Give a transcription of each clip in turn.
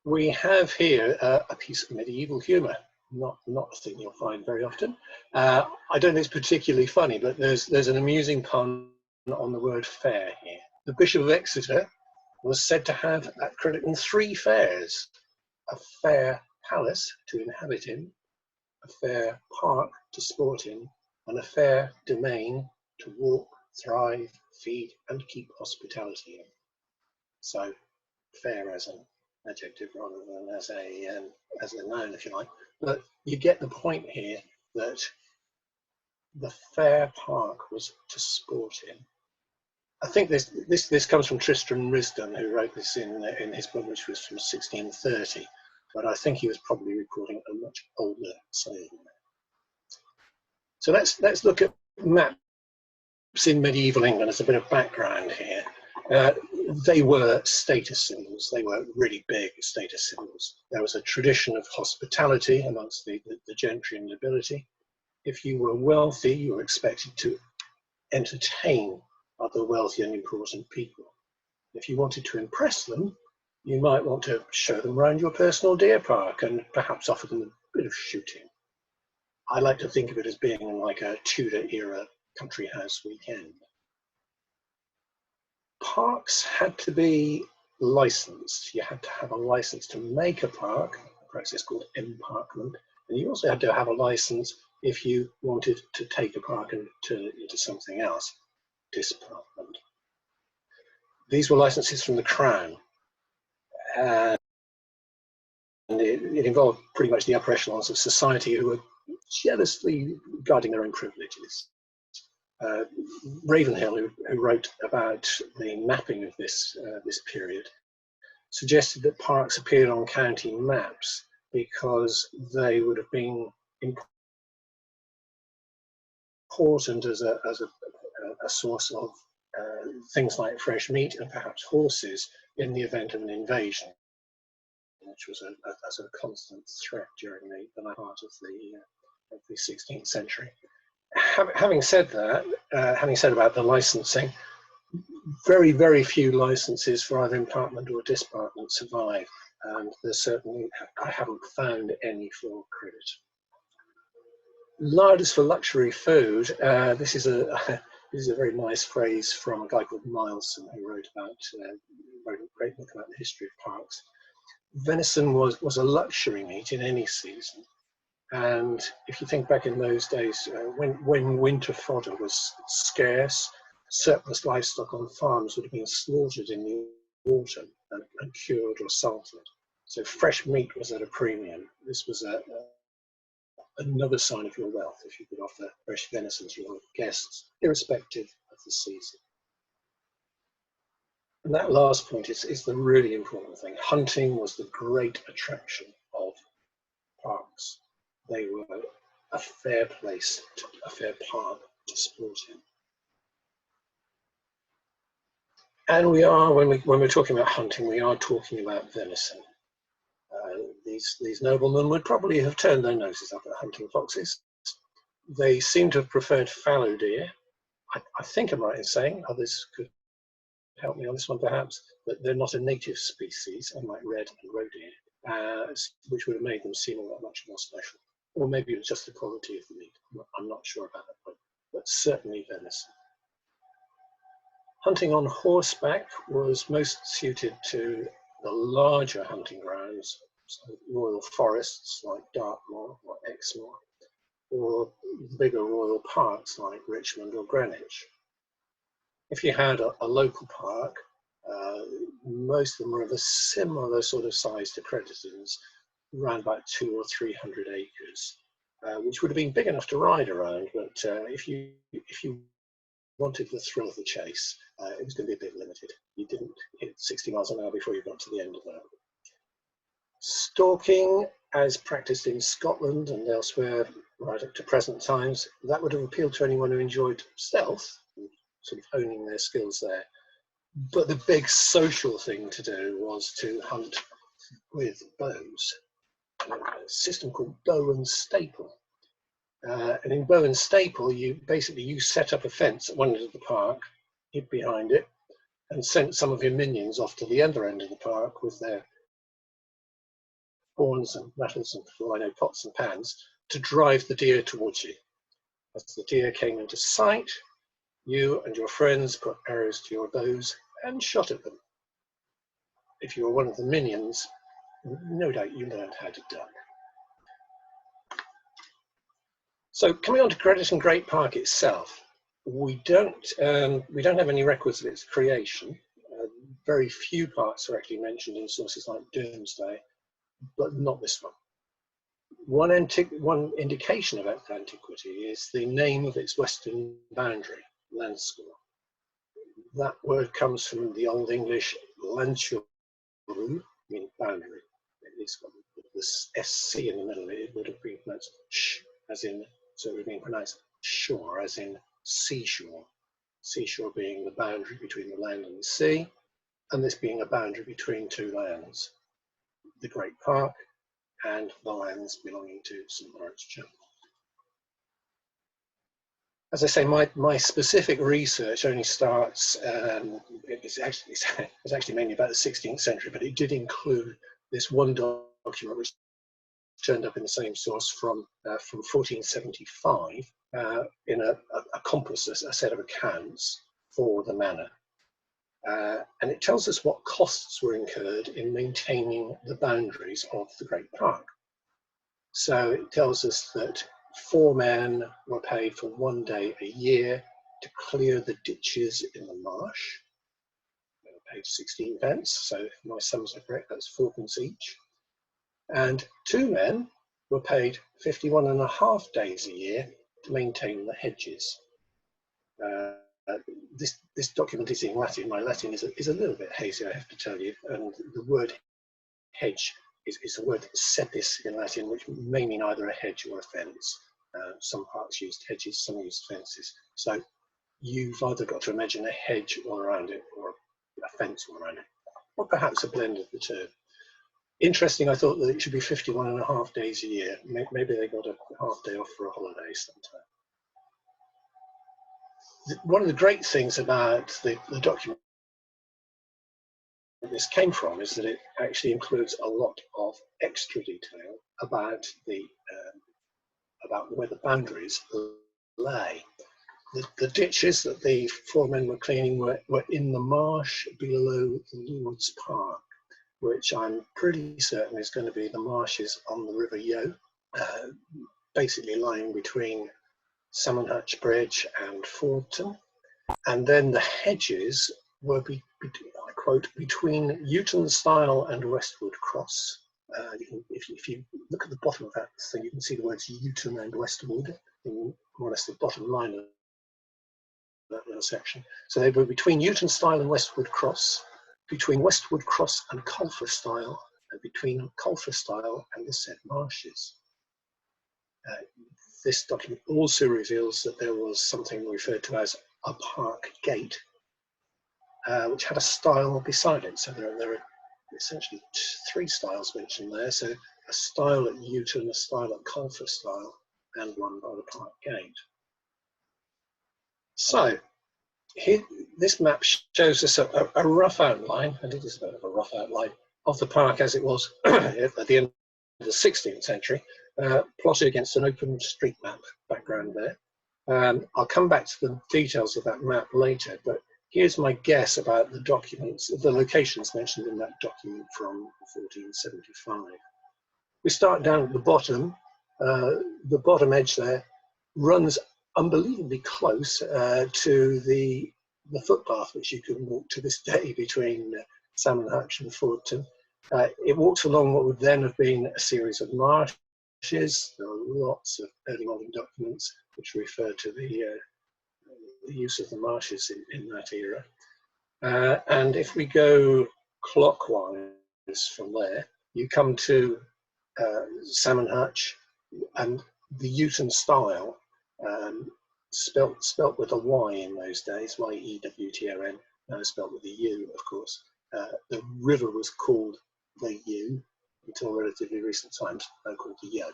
we have here a piece of medieval humour, not a thing you'll find very often. I don't think it's particularly funny, but there's an amusing pun on the word fair here. The Bishop of Exeter was said to have at Crediton 3 fairs: a fair palace to inhabit in, a fair park to sport in, and a fair domain to walk, thrive, feed, and keep hospitality in. So, fair as an adjective rather than as a noun, if you like. But you get the point here that the fair park was to sport in. I think this comes from Tristram Risdon, who wrote this in his book, which was from 1630. But I think he was probably recording a much older saying. So let's look at maps in medieval England as a bit of background here. They were status symbols. They were really big status symbols. There was a tradition of hospitality amongst the gentry and nobility. If you were wealthy, you were expected to entertain other wealthy and important people. If you wanted to impress them, you might want to show them around your personal deer park and perhaps offer them a bit of shooting. I like to think of it as being like a Tudor-era country house weekend. Parks had to be licensed. You had to have a license to make a park, a process called emparkment, and you also had to have a license if you wanted to take a park and turn it into something else, disparkment. These were licenses from the Crown, and it involved pretty much the upper echelons of society who were jealously guarding their own privileges. Ravenhill, who wrote about the mapping of this period, suggested that parks appeared on county maps because they would have been important as a source of things like fresh meat and perhaps horses in the event of an invasion, which was a sort of constant threat during the latter part of the 16th century. Having said that, having said about the licensing, very, very few licenses for either emparkment or disparkment survive, and there's certainly, I haven't found any for Crediton. Larders for luxury food. This is a very nice phrase from a guy called Milson, who wrote a great book about the history of parks. Venison was a luxury meat in any season. And if you think back in those days, when winter fodder was scarce, surplus livestock on farms would have been slaughtered in the autumn and cured or salted. So fresh meat was at a premium. This was another sign of your wealth if you could offer fresh venison to your guests, irrespective of the season. And that last point is the really important thing. Hunting was the great attraction of parks. They were a fair place, a fair park to sport in. And we are, when we're talking about hunting, we are talking about venison. These noblemen would probably have turned their noses up at hunting foxes. They seem to have preferred fallow deer. I think I'm right in saying, others could help me on this one perhaps, but they're not a native species, unlike red and roe deer, which would have made them seem a lot much more special. Or maybe it was just the quality of the meat. I'm not sure about that point, but certainly venison. Hunting on horseback was most suited to the larger hunting grounds, so royal forests like Dartmoor or Exmoor, or bigger royal parks like Richmond or Greenwich. If you had a local park, most of them were of a similar sort of size to Crediton's, around about 200 or 300 acres, which would have been big enough to ride around, but if you wanted the thrill of the chase, it was going to be a bit limited. You didn't hit 60 miles an hour before you got to the end of that. Stalking, as practiced in Scotland and elsewhere right up to present times, that would have appealed to anyone who enjoyed stealth, sort of honing their skills there. But the big social thing to do was to hunt with bows, a system called bow and staple. And in bow and staple, you set up a fence at one end of the park, hid behind it, and sent some of your minions off to the other end of the park with their horns and rattles and pots and pans to drive the deer towards you. As the deer came into sight, you and your friends put arrows to your bows and shot at them. If you were one of the minions, no doubt you learned how to duck. So coming on to Crediton Great Park itself, we don't have any records of its creation. Very few parts are actually mentioned in sources like Domesday, but not this one. One indication about antiquity is the name of its western boundary, Landscore. That word comes from the Old English Landscore, meaning boundary. It's got this SC in the middle. It would have been pronounced sh, as in, so it would have been pronounced shore, as in seashore. Seashore being the boundary between the land and the sea, and this being a boundary between two lands, the Great Park and the lands belonging to St. Lawrence Chapel. As I say, my specific research only starts, it's actually mainly about the 16th century, but it did include this one document which turned up in the same source from 1475 in a compass, a set of accounts for the manor. And it tells us what costs were incurred in maintaining the boundaries of the Great Park. So it tells us that 4 men were paid for 1 day a year to clear the ditches in the marsh. They were paid 16 pence, so if my sums are correct, that's 4 pence each. And 2 men were paid 51.5 days a year to maintain the hedges. This document is in Latin. My Latin is a little bit hazy, I have to tell you, and the word hedge is a word cepis in Latin, which may mean either a hedge or a fence. Some parts used hedges, some used fences. So you've either got to imagine a hedge all around it or a fence all around it, or perhaps a blend of the two. Interesting, I thought that it should be 51.5 days a year. Maybe they got a half day off for a holiday sometime. One of the great things about the document this came from is that it actually includes a lot of extra detail about where the boundaries lay. The ditches that the 4 men were cleaning were in the marsh below the Lord's Park, which I'm pretty certain is going to be the marshes on the River Yeo, basically lying between Salmon Hutch Bridge and Fordton. And then the hedges were, I quote, between Yewton, Stile and Westwood Cross. If you look at the bottom of that thing, you can see the words Yewton and Westwood in more or less the bottom line of that little section. So they were between Yewton Stile and Westwood Cross, between Westwood Cross and Coller Stile, and between Coller Stile and the said marshes. This document also reveals that there was something referred to as a park gate, which had a stile beside it. So there are essentially 3 stiles mentioned there. So a stile at Yewton, a stile at Coller Stile, and one by the park gate. So here, this map shows us a rough outline, and it is a bit of a rough outline, of the park as it was at the end of the 16th century, plotted against an open street map background there. I'll come back to the details of that map later, but here's my guess about the documents, the locations mentioned in that document from 1475. We start down at the bottom edge there runs unbelievably close to the footpath which you can walk to this day between Salmon Hutch and Fordton. It walks along what would then have been a series of marshes. There are lots of early modern documents which refer to the use of the marshes in that era. And if we go clockwise from there, you come to Salmon Hutch, and the Yewton Stile, spelt with a Y in those days, Y-E-W-T-O-N, spelt with a U, of course. The river was called the Yew until relatively recent times, called the Yeo.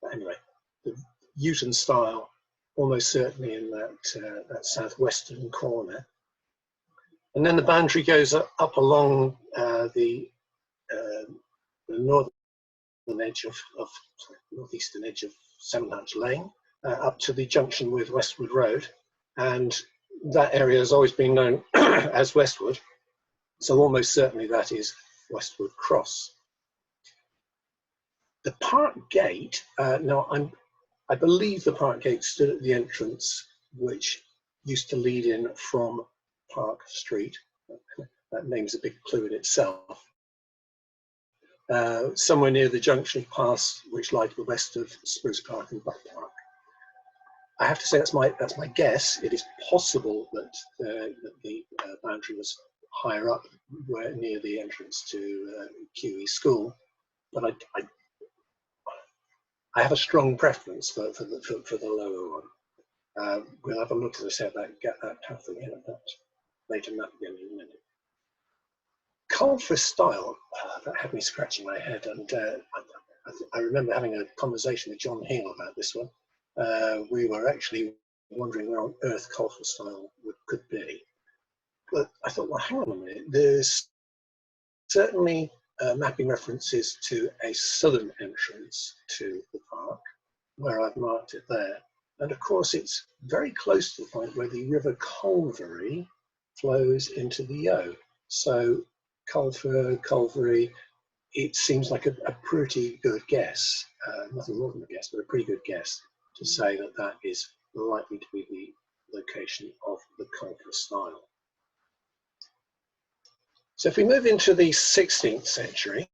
But anyway, the Yewton Stile, almost certainly in that southwestern corner. And then the boundary goes up along the northern edge northeastern edge of Sevenhatch Lane, up to the junction with Westwood Road, and that area has always been known as Westwood, so almost certainly that is Westwood Cross. The park gate, I believe the park gate stood at the entrance which used to lead in from Park Street. That name's a big clue in itself. Somewhere near the junction of paths which lie to the west of Spruce Park and Buck Park. I have to say that's my guess. It is possible that the boundary was higher up, near the entrance to QE School, but I have a strong preference for the lower one. We'll have a look, as I said, get that path again at that later map again in a minute. Coller Stile, that had me scratching my head, and I remember having a conversation with John Hale about this one. We were actually wondering where on earth Coller Stile could be. But I thought, well, hang on a minute, there's certainly mapping references to a southern entrance to the park, where I've marked it there. And of course, it's very close to the point where the River Colvery flows into the Yow. So Colvery, it seems like a pretty good guess, nothing more than a guess, but a pretty good guess to say that that is likely to be the location of the Coller Stile. So if we move into the 16th century,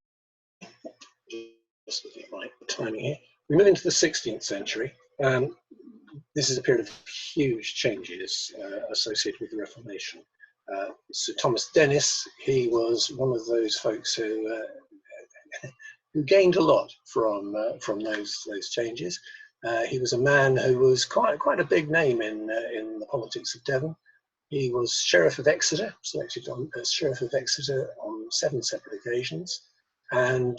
just looking at my timing here, we move into the 16th century. This is a period of huge changes associated with the Reformation. Sir Thomas Dennys, he was one of those folks who gained a lot from those changes. He was a man who was quite a big name in the politics of Devon. He was Sheriff of Exeter, selected as Sheriff of Exeter on 7 separate occasions, and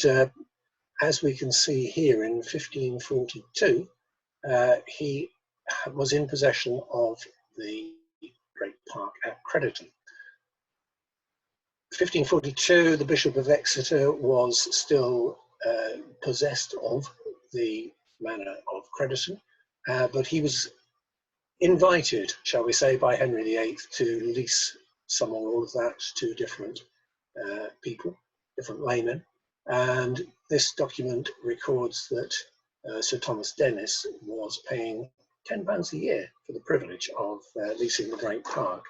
as we can see here in 1542, he was in possession of the Great Park at Crediton. 1542, the Bishop of Exeter was still possessed of the manor of Crediton, but he was invited, shall we say, by Henry VIII to lease some or all of that to different people, different laymen. And this document records that Sir Thomas Dennys was paying £10 a year for the privilege of leasing the Great Park.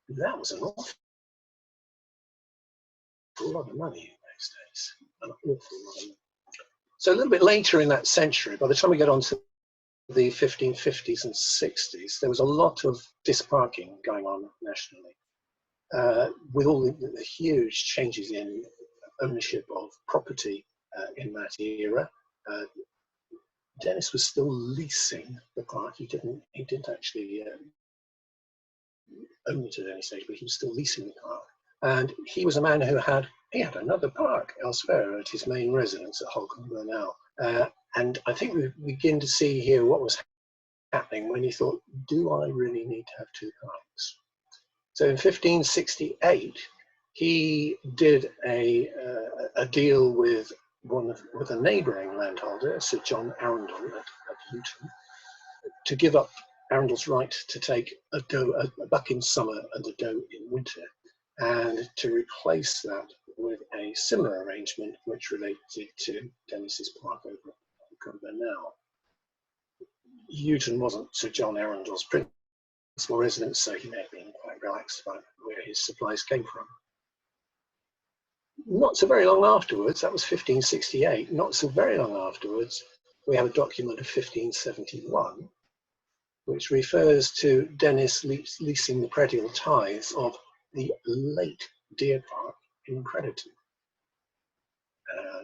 That was an awful lot of money in those days, an awful lot of money. So a little bit later in that century, by the time we get on to the 1550s and 60s, there was a lot of disparking going on nationally. With all the huge changes in ownership of property in that era, Dennys was still leasing the park. He didn't actually own it at any stage, but he was still leasing the park. And he was a man who had another park elsewhere at his main residence at Holcombe Burnell. And I think we begin to see here what was happening when he thought, do I really need to have 2 parks? So in 1568, he did a deal with a neighbouring landholder, Sir John Arundel at Yewton, to give up Arundel's right to take a buck in summer and a doe in winter, and to replace that with a similar arrangement which related to Dennys's park over at Holcombe Burnell. Yewton wasn't Sir John Arundel's principal residence, so he may have been quite relaxed about where his supplies came from. Not so very long afterwards, that was 1568, not so very long afterwards, we have a document of 1571, which refers to Dennys leasing the predial tithes of the late Deer Park in Crediton.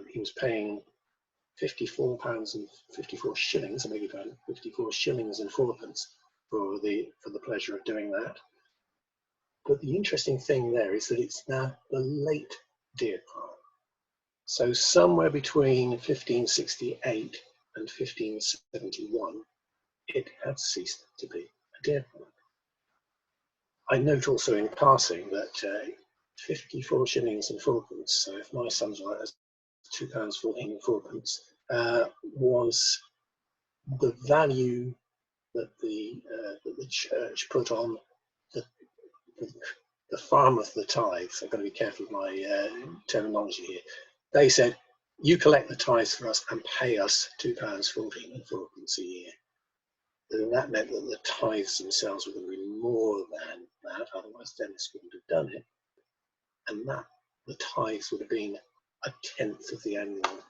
He was paying £54 and 54 shillings, I beg your pardon, 54 shillings and 4pence for the pleasure of doing that. But the interesting thing there is that it's now the late Deer Park. So somewhere between 1568 and 1571, it had ceased to be a deer park. I note also in passing that 54 shillings and 4pence, so if my sums are right, that's £2.14 and 4p, was the value that the church put on the, the farm of the tithes. I've got to be careful with my terminology here. They said, you collect the tithes for us and pay us £2.14 and 4p a year. And that meant that the tithes themselves were going to be more than that, otherwise Dennys wouldn't have done it. And that the tithes would have been 1/10 of the annual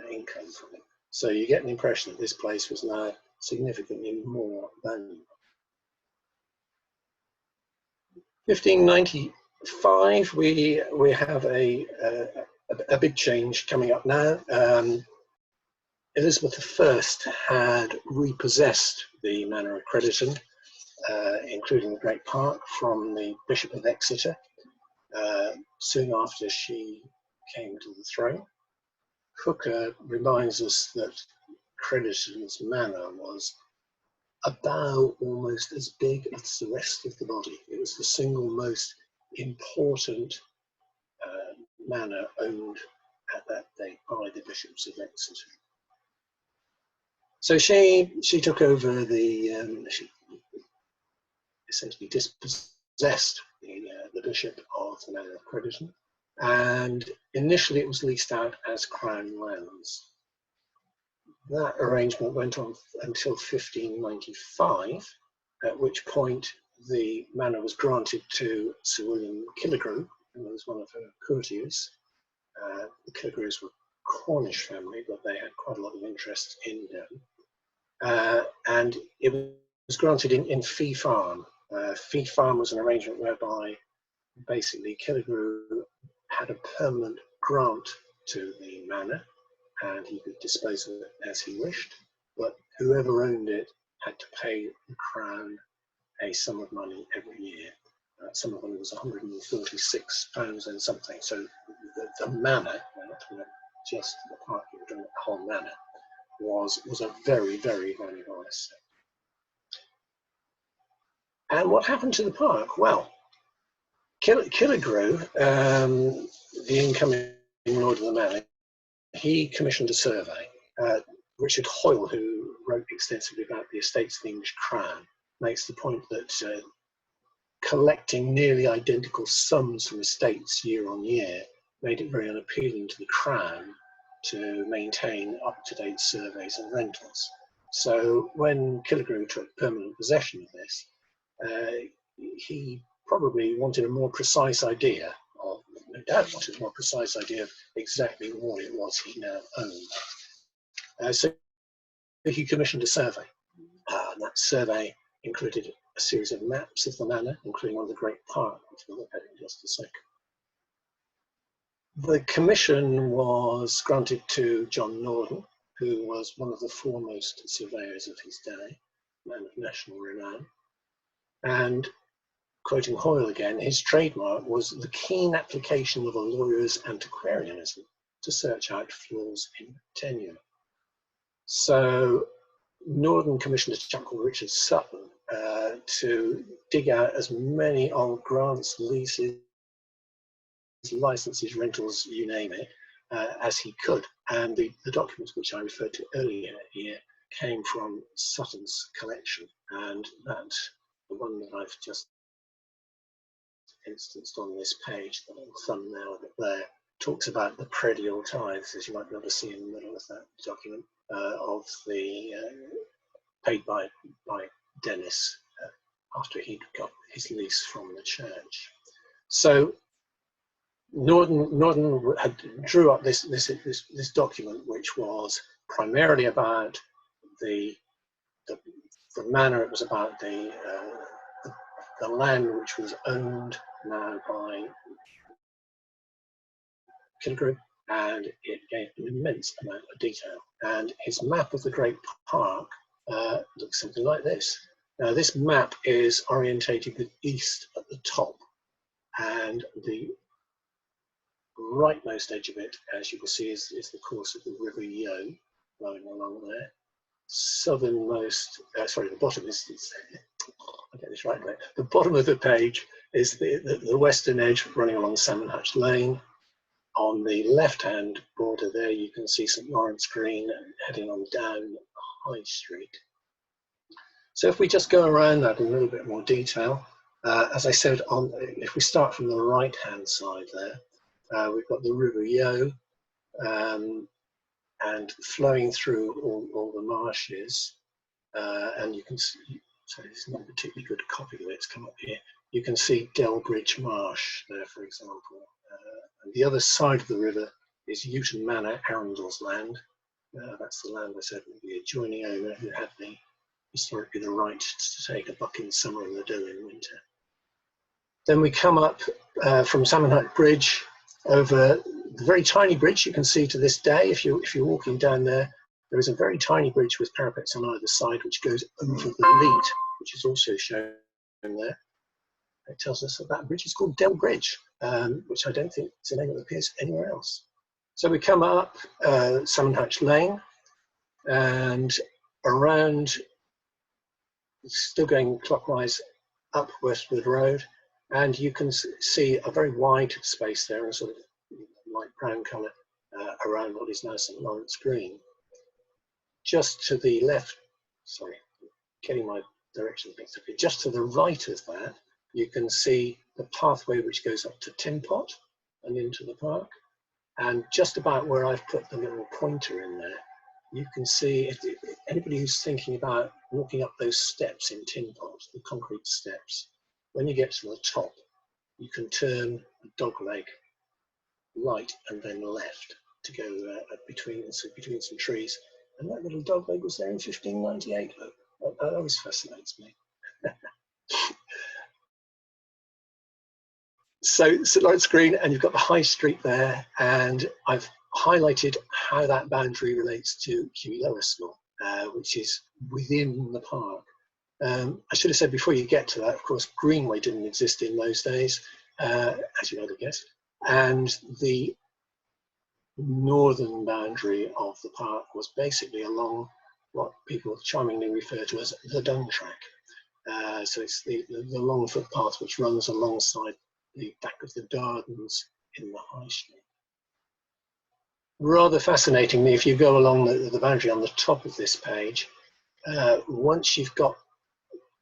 income from it. So you get an impression that this place was now significantly more valuable. 1595, we have a big change coming up now. Elizabeth I had repossessed the manor of Crediton, including the Great Park, from the Bishop of Exeter, soon after she came to the throne. Hooker reminds us that Crediton's manor was about almost as big as the rest of the body. It was the single most important manor owned at that date by the bishops of Exeter. So she took over she essentially dispossessed the bishop of the manor of Crediton, and initially it was leased out as crown lands. That arrangement went on until 1595, at which point the manor was granted to Sir William Killigrew, who was one of her courtiers. The Killigrews were a Cornish family, but they had quite a lot of interest in Devon. And it was granted in fee farm. Fee farm was an arrangement whereby basically Killigrew had a permanent grant to the manor, and he could dispose of it as he wished, but whoever owned it had to pay the crown a sum of money every year. Some of them was £146 and something. So the manor, not just the park, the whole manor, was a very, very valuable asset. And what happened to the park? Well, Killigrew, the incoming lord of the manor, he commissioned a survey. Richard Hoyle, who wrote extensively about the estates of the English crown, makes the point that collecting nearly identical sums from estates year on year made it very unappealing to the crown to maintain up-to-date surveys and rentals. So when Killigrew took permanent possession of this, he probably wanted a more precise idea, or no doubt wanted a more precise idea of exactly what it was he now owned. So he commissioned a survey, and that survey included a series of maps of the manor, including one of the Great Park, which we'll look at in just a second. The commission was granted to John Norden, who was one of the foremost surveyors of his day, a man of national renown. And quoting Hoyle again, his trademark was the keen application of a lawyer's antiquarianism to search out flaws in tenure. So Norden commissioned a chap called Richard Sutton to dig out as many old grants, leases, licenses, rentals, you name it, as he could. And the documents which I referred to earlier here came from Sutton's collection, and that the one that I've just instanced on this page, the little thumbnail of it there, talks about the predial tithes, as you might be able to see in the middle of that document, of the paid by Dennys after he'd got his lease from the church. So Norden had drew up this document, which was primarily about the manor. It was about the land which was owned now by Killigrew, and it gave an immense amount of detail. And his map of the Great Park looks something like this. Now, this map is orientated with east at the top, and the rightmost edge of it, as you can see, is the course of the River Yewton flowing along there. Southernmost, sorry, the bottom is, I'll get this right there. The bottom of the page is the western edge running along Salmon Hatch Lane. On the left-hand border there, you can see St Lawrence Green heading on down High Street. So if we just go around that in a little bit more detail, as I said, if we start from the right-hand side there, we've got the River Yeo, and flowing through all the marshes, and you can see, so it's not a particularly good copy of it, it's come up here. You can see Delbridge Marsh there, for example. And the other side of the river is Yewton Manor, Arundel's land. That's the land I said would be adjoining owner who had historically the right to take a buck in summer and the doe in winter. Then we come up from Salmonhut Bridge over the very tiny bridge you can see to this day. If you're walking down there, there is a very tiny bridge with parapets on either side which goes over the Leat, which is also shown there. It tells us that bridge is called Del Bridge, which I don't think is a name that appears anywhere else. So we come up Salmonhatch Lane and around, still going clockwise, up Westwood Road, and you can see a very wide space there, a sort of light brown colour around what is now St Lawrence Green. Just to the left, sorry, getting my direction mixed up here, just to the right of that, you can see the pathway which goes up to Tinpot and into the park. And just about where I've put the little pointer in there, you can see, if anybody who's thinking about walking up those steps in Tinpot, the concrete steps, when you get to the top, you can turn a dog leg right and then left to go between some trees. And that little dog leg was there in 1598. That always fascinates me. So St Lawrence Green, and you've got the High Street there, and I've highlighted how that boundary relates to Huey Lowersmore, which is within the park. I should have said before you get to that, of course, Greenway didn't exist in those days, as you might have guessed, and the northern boundary of the park was basically along what people charmingly refer to as the dung track. So it's the long footpath which runs alongside the back of the gardens in the High Street. Rather fascinatingly, if you go along the boundary on the top of this page, once you've got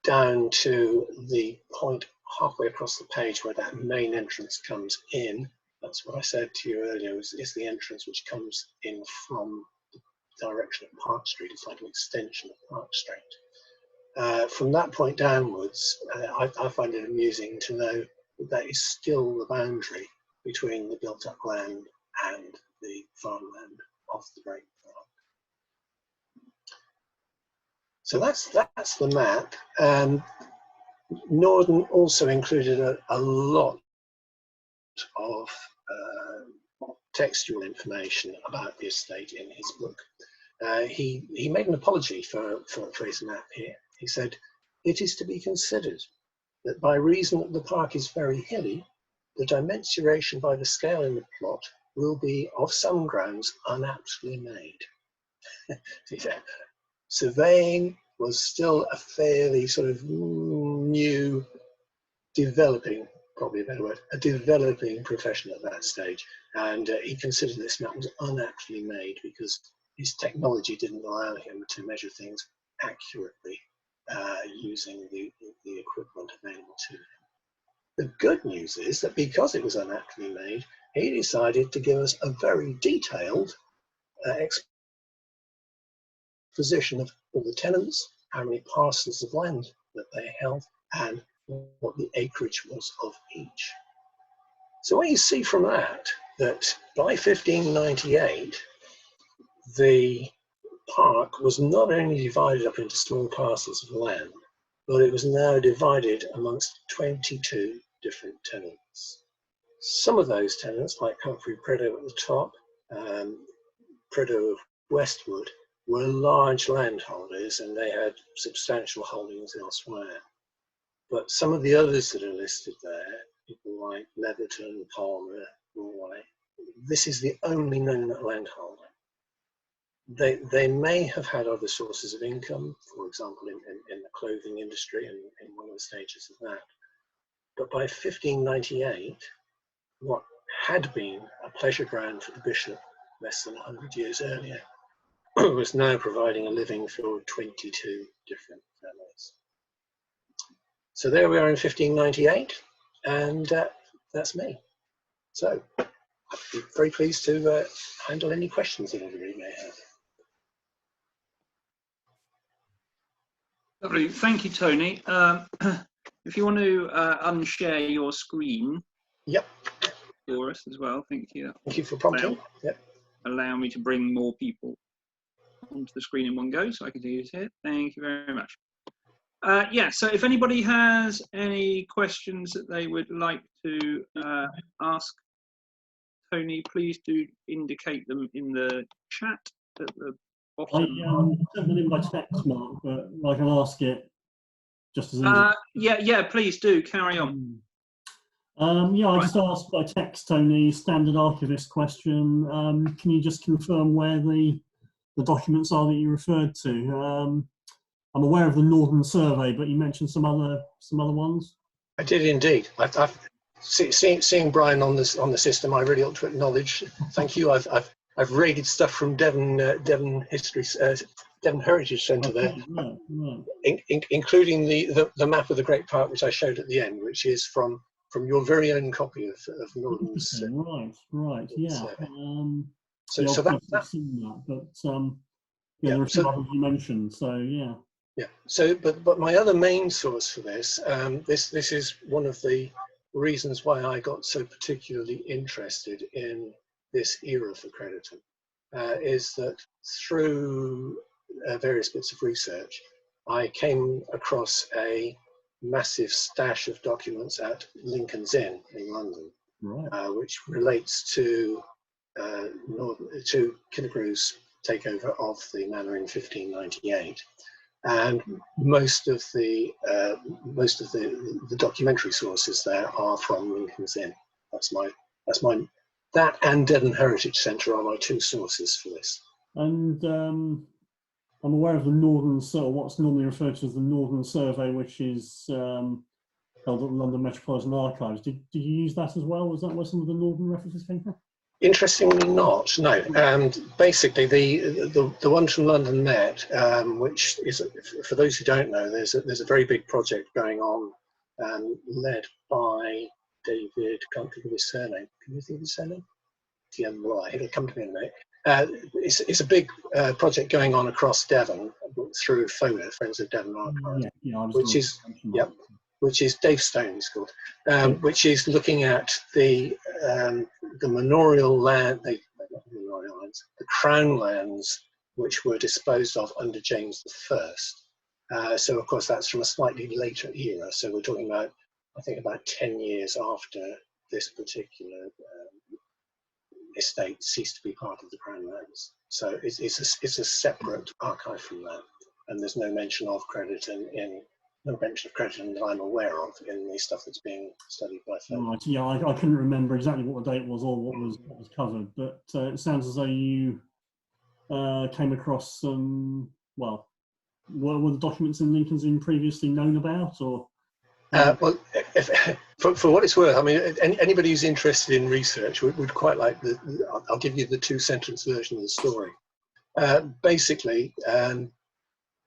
down to the point halfway across the page where that main entrance comes in, that's what I said to you earlier, is the entrance which comes in from the direction of Park Street. It's like an extension of Park Street. From that point downwards, I find it amusing to know that is still the boundary between the built-up land and the farmland of the Great Park. So that's the map. Norden also included a lot of textual information about the estate in his book. He made an apology for his map here. He said, "It is to be considered that by reason that the park is very hilly, the dimensionation by the scale in the plot will be of some grounds unaptly made." Surveying was still a fairly sort of new, developing, probably a better word, a developing profession at that stage. And he considered this map was unaptly made because his technology didn't allow him to measure things accurately using the equipment available to him. The good news is that because it was unaptly made, he decided to give us a very detailed exposition of all the tenants, how many parcels of land that they held, and what the acreage was of each. So what you see from that by 1598, the park was not only divided up into small parcels of land, but it was now divided amongst 22 different tenants. Some of those tenants, like Humphrey Prideaux at the top, Prideaux of Westwood, were large landholders and they had substantial holdings elsewhere. But some of the others that are listed there, people like Leatherton, Palmer, Norway, this is the only known landholder. They may have had other sources of income, for example, in the clothing industry and in one of the stages of that. But by 1598, what had been a pleasure ground for the bishop less than 100 years earlier, was now providing a living for 22 different families. So there we are in 1598, and that's me. So I'd be very pleased to handle any questions that anybody may have. Lovely, thank you, Tony. If you want to unshare your screen, yep, for us as well, thank you. Thank you for prompting. Yep. Allow me to bring more people onto the screen in one go, so I can see you here. Thank you very much. Yeah, so if anybody has any questions that they would like to ask Tony, please do indicate them in the chat at the bottom. I sent them in by text, Mark, but I can ask it just as easy. Yeah, please do carry on. Yeah, I just asked by text, Tony, standard archivist question. Can you just confirm where the documents are that you referred to? I'm aware of the Northern Survey, but you mentioned some other ones. I did indeed. I've seeing Brian on the system, I really ought to acknowledge. Thank you. I've raided stuff from Devon History, Devon Heritage Centre there, including the map of the Great Park, which I showed at the end, which is from your very own copy of Northern's. Right, yeah. So that's seen that, but yeah, there are some others you mentioned, so yeah. Yeah. So, but my other main source for this, this is one of the reasons why I got so particularly interested in this era for Crediton, is that through various bits of research, I came across a massive stash of documents at Lincoln's Inn in London, which relates to Killigrew's takeover of the manor in 1598. And most of the documentary sources there are from Lincoln's Inn. That and Devon Heritage Centre are my two sources for this. And I'm aware of the Northern, what's normally referred to as the Northern Survey, which is held at the London Metropolitan Archives. Did you use that as well? Was that where some of the Northern references came from? Interestingly not, no. Basically, the one from London Met, which is, for those who don't know, there's a very big project going on, led by David. Can't think of his surname. Can you think of his surname? TMY. It'll come to me in a minute. It's a big project going on across Devon through FODA, Friends of Devon Archives, which is Dave Stone, it's called, which is looking at the manorial land, the crown lands, which were disposed of under James I. So of course that's from a slightly later era. So we're talking about, I think, about 10 years after this particular estate ceased to be part of the crown lands. So it's a separate archive from that, and there's no mention of Crediton that I'm aware of in the stuff that's being studied by Phil. Right, yeah, I couldn't remember exactly what the date was or what was covered, but it sounds as though you came across some, well, were the documents in Lincoln's Inn previously known about, or? Well, for what it's worth, I mean, anybody who's interested in research would quite like I'll give you the two-sentence version of the story. Basically,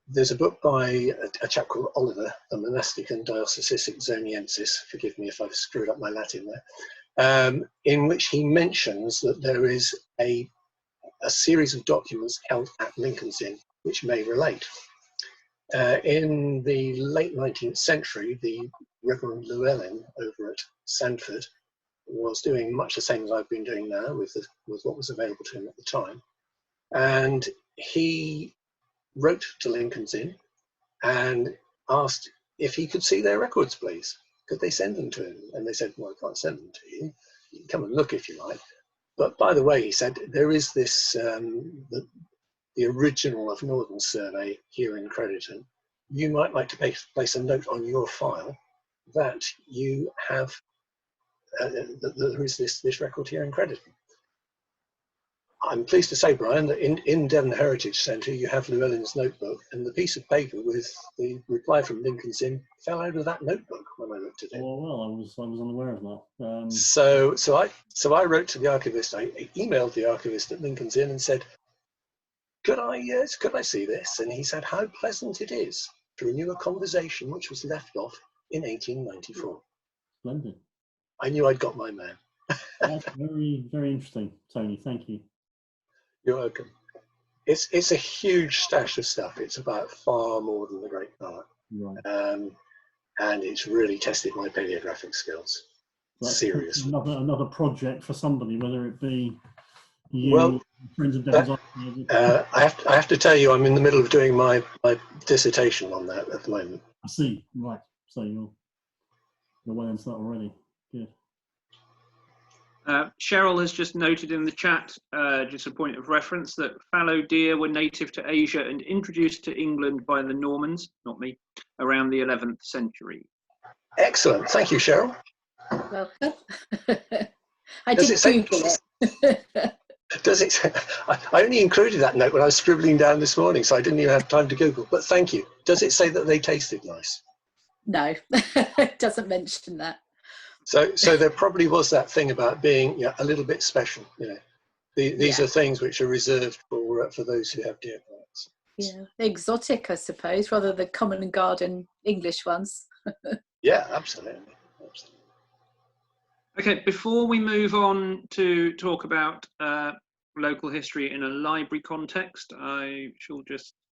there's a book by a chap called Oliver, the Monastic and Diocesae Zoniensis, forgive me if I've screwed up my Latin there, in which he mentions that there is a series of documents held at Lincoln's Inn which may relate. In the late 19th century, the Reverend Llewellyn over at Sandford was doing much the same as I've been doing now with what was available to him at the time. And he wrote to Lincoln's Inn and asked if he could see their records, please. Could they send them to him? And they said, well, I can't send them to you. You can come and look if you like. But by the way, he said, there is this, the original of Northern Survey here in Crediton. You might like to place a note on your file that you have, that there is this record here in Crediton. I'm pleased to say, Brian, that in Devon Heritage Centre you have Llewellyn's notebook, and the piece of paper with the reply from Lincoln's Inn fell out of that notebook when I looked at it. Oh well, I was unaware of that. So I wrote to the archivist. I emailed the archivist at Lincoln's Inn and said, could I see this? And he said, how pleasant it is to renew a conversation which was left off in 1894. Splendid. I knew I'd got my man. That's very, very interesting, Tony. Thank you. You're welcome. It's a huge stash of stuff. It's about far more than the Great Park. Right. And it's really tested my paleographic skills. That's seriously. Another project for somebody, whether it be you, Well, friends of Devon's. I have to tell you, I'm in the middle of doing my dissertation on that at the moment. I see. Right. So you're well into that already. Good. Cheryl has just noted in the chat, just a point of reference, that fallow deer were native to Asia and introduced to England by the Normans, not me, around the 11th century. Excellent. Thank you, Cheryl. Well, I did Google it. Does it? I only included that note when I was scribbling down this morning, so I didn't even have time to Google. But thank you. Does it say that they tasted nice? No, it doesn't mention that. So there probably was that thing about being a little bit special. These are things which are reserved for those who have deer parks. Yeah, exotic, I suppose, rather than common and garden English ones. Yeah, absolutely. Okay, before we move on to talk about local history in a library context, I shall just